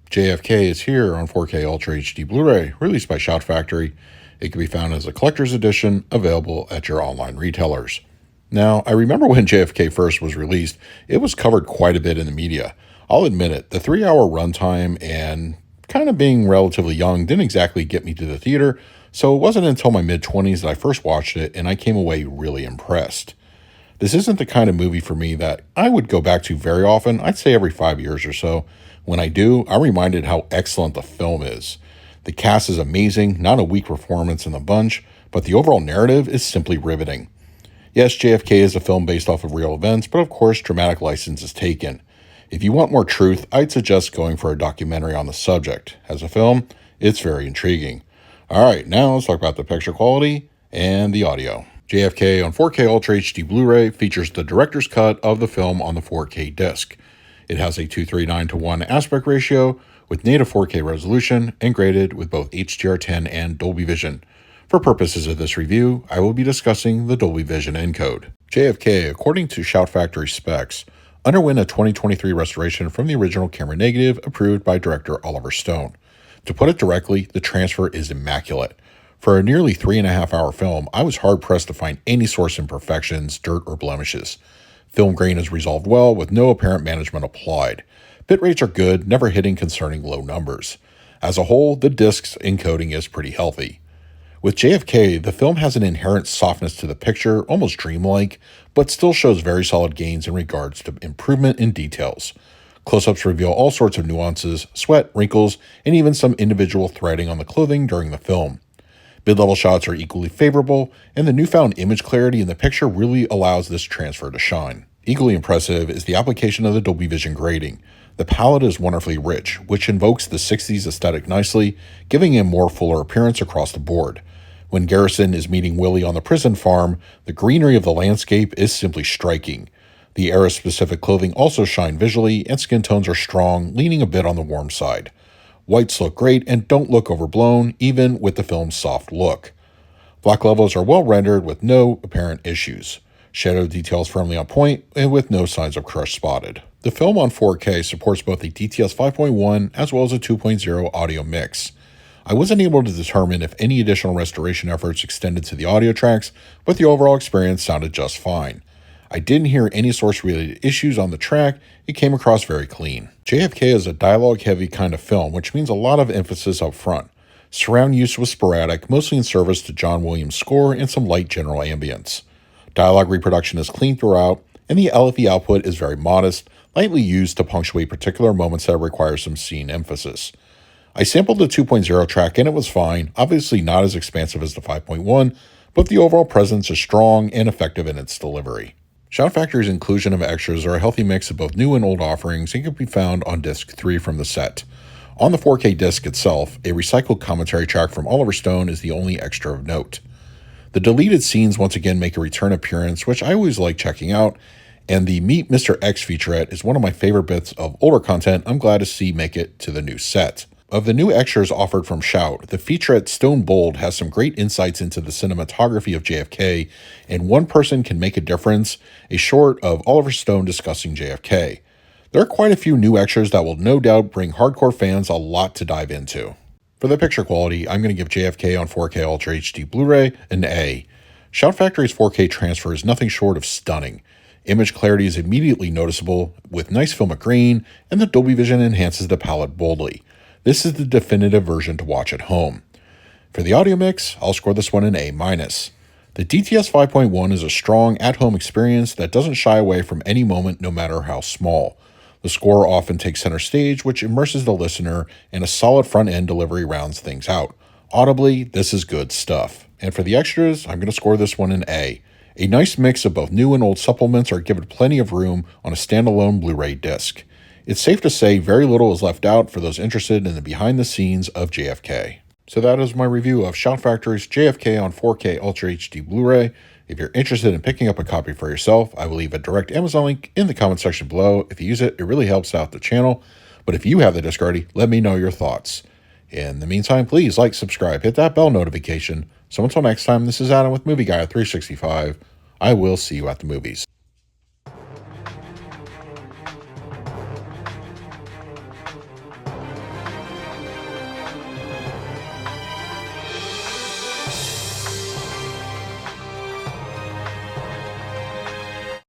JFK is here on 4K Ultra HD Blu-ray, released by Shout Factory. It can be found as a collector's edition, available at your online retailers. Now, I remember when JFK first was released, it was covered quite a bit in the media. I'll admit it, the 3-hour runtime and kind of being relatively young didn't exactly get me to the theater, so it wasn't until my mid-20s that I first watched it and I came away really impressed. This isn't the kind of movie for me that I would go back to very often, I'd say every 5 years or so. When I do, I'm reminded how excellent the film is. The cast is amazing, not a weak performance in the bunch, but the overall narrative is simply riveting. Yes, JFK is a film based off of real events, but of course, dramatic license is taken. If you want more truth, I'd suggest going for a documentary on the subject. As a film, it's very intriguing. Alright, now let's talk about the picture quality and the audio. JFK on 4K Ultra HD Blu-ray features the director's cut of the film on the 4K disc. It has a 2:3:9:1 aspect ratio with native 4K resolution and graded with both HDR10 and Dolby Vision. For purposes of this review, I will be discussing the Dolby Vision encode. JFK, according to Shout Factory specs, underwent a 2023 restoration from the original camera negative approved by director Oliver Stone. To put it directly, the transfer is immaculate. For a nearly 3.5-hour film, I was hard-pressed to find any source imperfections, dirt, or blemishes. Film grain is resolved well with no apparent management applied. Bit rates are good, never hitting concerning low numbers. As a whole, the disc's encoding is pretty healthy. With JFK, the film has an inherent softness to the picture, almost dreamlike, but still shows very solid gains in regards to improvement in details. Close-ups reveal all sorts of nuances, sweat, wrinkles, and even some individual threading on the clothing during the film. Mid-level shots are equally favorable, and the newfound image clarity in the picture really allows this transfer to shine. Equally impressive is the application of the Dolby Vision grading. The palette is wonderfully rich, which invokes the 60s aesthetic nicely, giving a more fuller appearance across the board. When Garrison is meeting Willie on the prison farm, the greenery of the landscape is simply striking. The era-specific clothing also shine visually, and skin tones are strong, leaning a bit on the warm side. Whites look great and don't look overblown, even with the film's soft look. Black levels are well rendered with no apparent issues. Shadow details firmly on point and with no signs of crush spotted. The film on 4K supports both a DTS 5.1 as well as a 2.0 audio mix. I wasn't able to determine if any additional restoration efforts extended to the audio tracks, but the overall experience sounded just fine. I didn't hear any source-related issues on the track. It came across very clean. JFK is a dialogue-heavy kind of film, which means a lot of emphasis up front. Surround use was sporadic, mostly in service to John Williams' score and some light general ambience. Dialogue reproduction is clean throughout, and the LFE output is very modest, lightly used to punctuate particular moments that require some scene emphasis. I sampled the 2.0 track and it was fine, obviously not as expansive as the 5.1, but the overall presence is strong and effective in its delivery. Shout Factory's inclusion of extras are a healthy mix of both new and old offerings and can be found on disc 3 from the set. On the 4K disc itself, a recycled commentary track from Oliver Stone is the only extra of note. The deleted scenes once again make a return appearance, which I always like checking out, and the Meet Mr. X featurette is one of my favorite bits of older content I'm glad to see make it to the new set. Of the new extras offered from Shout, the featurette Stone Bold has some great insights into the cinematography of JFK, and One Person Can Make a Difference, a short of Oliver Stone discussing JFK. There are quite a few new extras that will no doubt bring hardcore fans a lot to dive into. For the picture quality, I'm going to give JFK on 4K Ultra HD Blu-ray an A. Shout Factory's 4K transfer is nothing short of stunning. Image clarity is immediately noticeable, with nice filmic grain, and the Dolby Vision enhances the palette boldly. This is the definitive version to watch at home. For the audio mix, I'll score this one an A-. The DTS 5.1 is a strong at-home experience that doesn't shy away from any moment no matter how small. The score often takes center stage, which immerses the listener, and a solid front-end delivery rounds things out. Audibly, this is good stuff. And for the extras, I'm going to score this one an A. A nice mix of both new and old supplements are given plenty of room on a standalone Blu-ray disc. It's safe to say very little is left out for those interested in the behind-the-scenes of JFK. So that is my review of Shout Factory's JFK on 4K Ultra HD Blu-ray. If you're interested in picking up a copy for yourself, I will leave a direct Amazon link in the comment section below. If you use it, it really helps out the channel. But if you have the disc already, let me know your thoughts. In the meantime, please like, subscribe, hit that bell notification. So until next time, this is Adam with Movie Guy 365. I will see you at the movies.